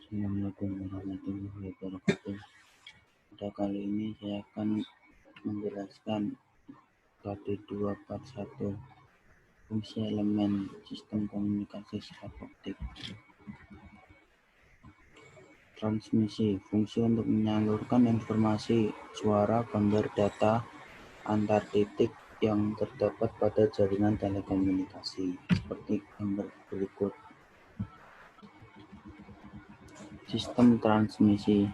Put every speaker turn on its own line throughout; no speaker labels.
Assalamualaikum warahmatullahi wabarakatuh. Pada kali ini saya akan menjelaskan KD241 fungsi elemen sistem komunikasi serat optik. Transmisi fungsi untuk menyalurkan informasi, suara, gambar, data antar titik yang terdapat pada jaringan telekomunikasi seperti gambar berikut. Sistem transmisi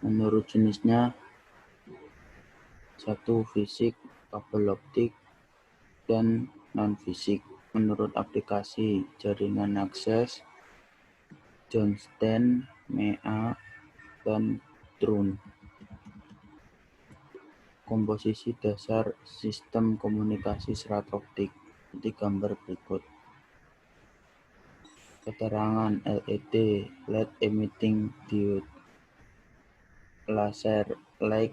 menurut jenisnya: 1. Fisik, kabel optik, dan non-fisik. Menurut aplikasi, jaringan akses, Johnston, MEA, dan Trun. Komposisi dasar sistem komunikasi serat optik seperti gambar berikut. Keterangan LED, LED emitting diode, laser, light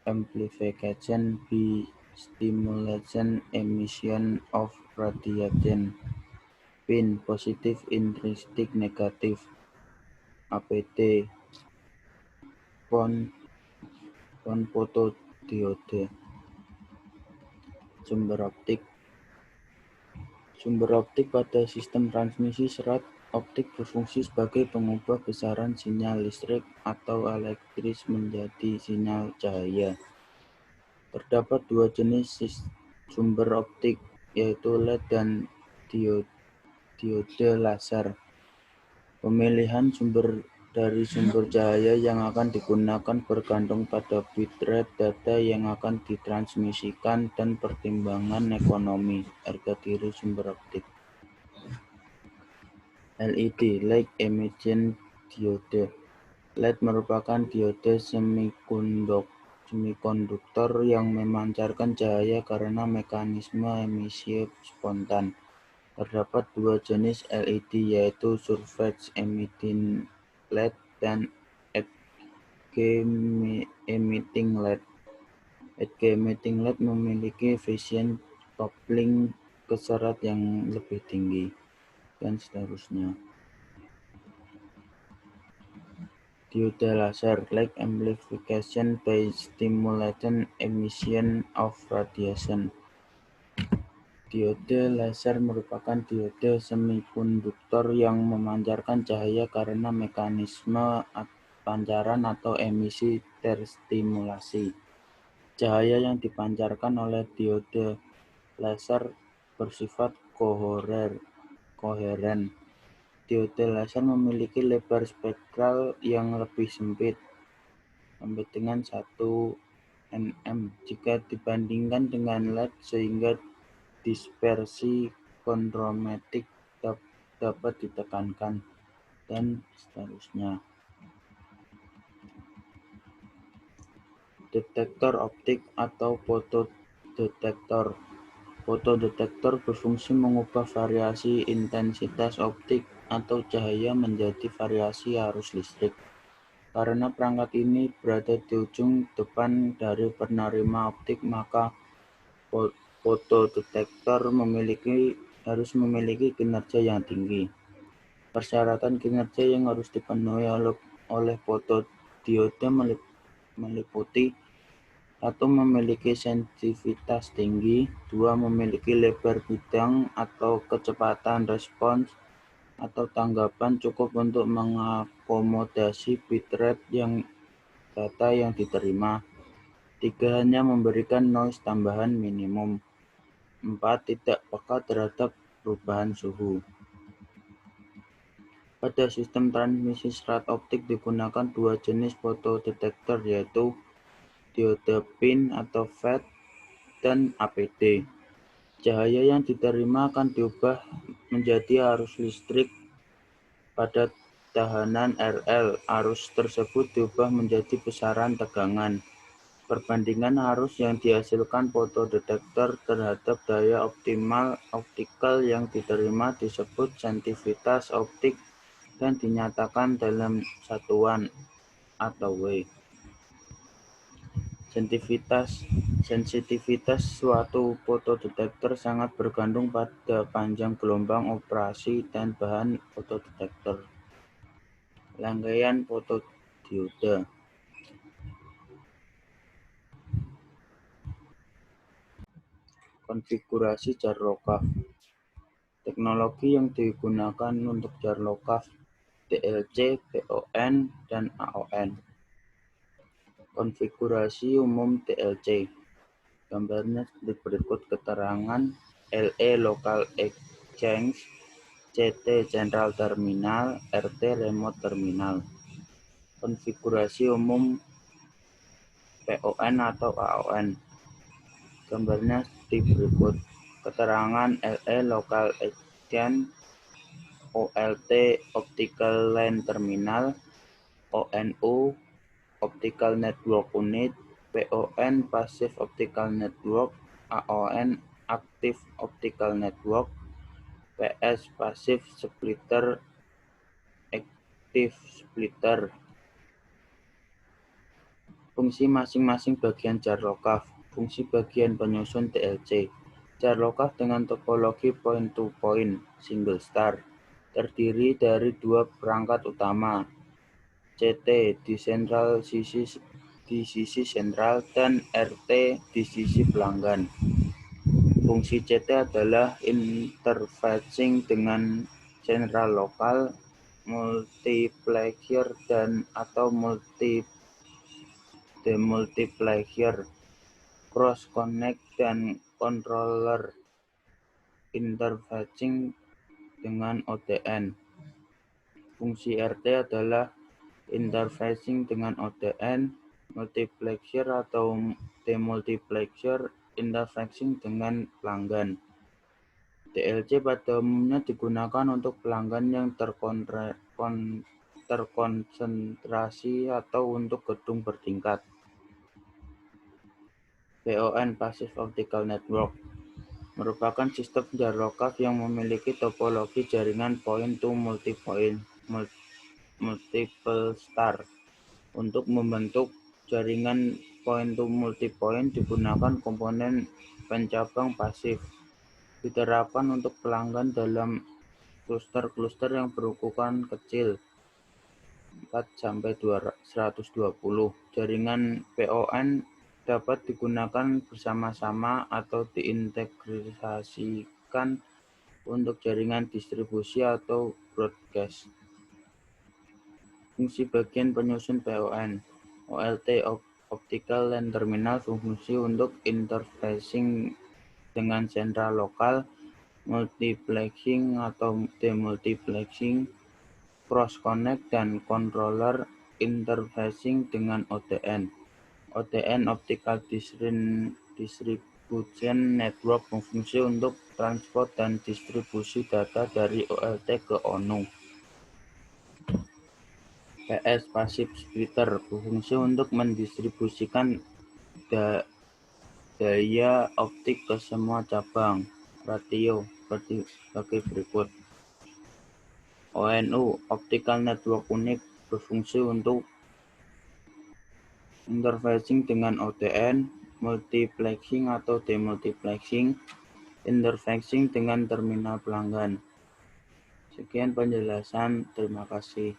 amplification by stimulation emission of radiation, pin positif, intrinsic, negatif, APD, fotodiode. Sumber optik. Sumber optik pada sistem transmisi serat optik berfungsi sebagai pengubah besaran sinyal listrik atau elektris menjadi sinyal cahaya. Terdapat dua jenis sumber optik, yaitu LED dan diode laser. Pemilihan dari sumber cahaya yang akan digunakan bergantung pada bitrate data yang akan ditransmisikan dan pertimbangan ekonomi, harga diri sumber optik. LED, Light Emission Diode. LED merupakan diode semikonduktor yang memancarkan cahaya karena mekanisme emisi spontan. Terdapat dua jenis LED, yaitu surface emitting LED dan edge emitting LED. Edge emitting LED memiliki efisien coupling ke serat yang lebih tinggi, dan seterusnya. Diode laser, Light amplification by stimulation emission of radiation. Diode laser merupakan diode semikonduktor yang memancarkan cahaya karena mekanisme pancaran atau emisi terstimulasi. Cahaya yang dipancarkan oleh diode laser bersifat koheren. Diode laser memiliki lebar spektral yang lebih sempit, sampai dengan 1 nm jika dibandingkan dengan LED, sehingga dispersi kontromatik dapat ditekankan, dan seterusnya. Detektor optik atau fotodetektor. Fotodetektor berfungsi mengubah variasi intensitas optik atau cahaya menjadi variasi arus listrik. Karena perangkat ini berada di ujung depan dari penerima optik, maka fotodetektor harus memiliki kinerja yang tinggi. Persyaratan kinerja yang harus dipenuhi oleh fotodiode meliputi: 1. Memiliki sensitivitas tinggi. 2. Memiliki lebar bidang atau kecepatan respons atau tanggapan cukup untuk mengakomodasi bitrate data yang diterima. 3. Hanya memberikan noise tambahan minimum. 4. Tidak peka terhadap perubahan suhu. Pada sistem transmisi serat optik digunakan dua jenis fotodetektor, yaitu diode pin atau FET dan APD. Cahaya yang diterima akan diubah menjadi arus listrik pada tekanan RL. Arus tersebut diubah menjadi besaran tegangan. Perbandingan arus yang dihasilkan fotodetektor terhadap daya optikal yang diterima disebut sensitivitas optik dan dinyatakan dalam satuan atau W. Sensitivitas suatu fotodetektor sangat bergantung pada panjang gelombang operasi dan bahan fotodetektor. rangkaian fotodiode. Konfigurasi jar lokaf. Teknologi yang digunakan untuk jar lokaf TLC, PON, dan AON. Konfigurasi umum TLC. Gambarnya seperti berikut: keterangan LE Local Exchange, CT Central Terminal, RT Remote Terminal. Konfigurasi umum PON atau AON. Gambarnya seperti berikut: keterangan LE Local Exchange, OLT Optical Line Terminal, ONU Optical Network Unit, PON Passive Optical Network, AON Active Optical Network, PS Passive Splitter, Active Splitter. Fungsi masing-masing bagian jar lokaf. Fungsi bagian penyusun TLC. Jar lokaf dengan topologi point-to-point single star terdiri dari dua perangkat utama, CT di sisi sentral dan RT di sisi pelanggan. Fungsi CT adalah interfacing dengan sentral lokal, multiplexer dan atau demultiplexer, cross connect dan controller, interfacing dengan ODN. Fungsi RT adalah interfacing dengan ODN, multiplexer atau demultiplexer, interfacing dengan pelanggan. TLC pada umumnya digunakan untuk pelanggan yang terkonsentrasi atau untuk gedung bertingkat. PON Passive Optical Network merupakan sistem jar lokaf yang memiliki topologi jaringan point-to-multipoint multiple star. Untuk membentuk jaringan point-to-multipoint digunakan komponen pencabang pasif. Diterapkan untuk pelanggan dalam kluster-kluster yang berukuran kecil 4-120. Jaringan PON dapat digunakan bersama-sama atau diintegrasikan untuk jaringan distribusi atau broadcast. Fungsi bagian penyusun PON. OLT Optical Line Terminal berfungsi untuk interfacing dengan sentral lokal, multiplexing atau demultiplexing, cross connect dan controller, interfacing dengan ODN. ODN Optical Distribution Network berfungsi untuk transport dan distribusi data dari OLT ke ONU. PS Passive Splitter berfungsi untuk mendistribusikan daya optik ke semua cabang radio sebagai berikut. ONU Optical Network Unit berfungsi untuk interfacing dengan ODN, multiplexing atau demultiplexing, interfacing dengan terminal pelanggan. Sekian penjelasan, terima kasih.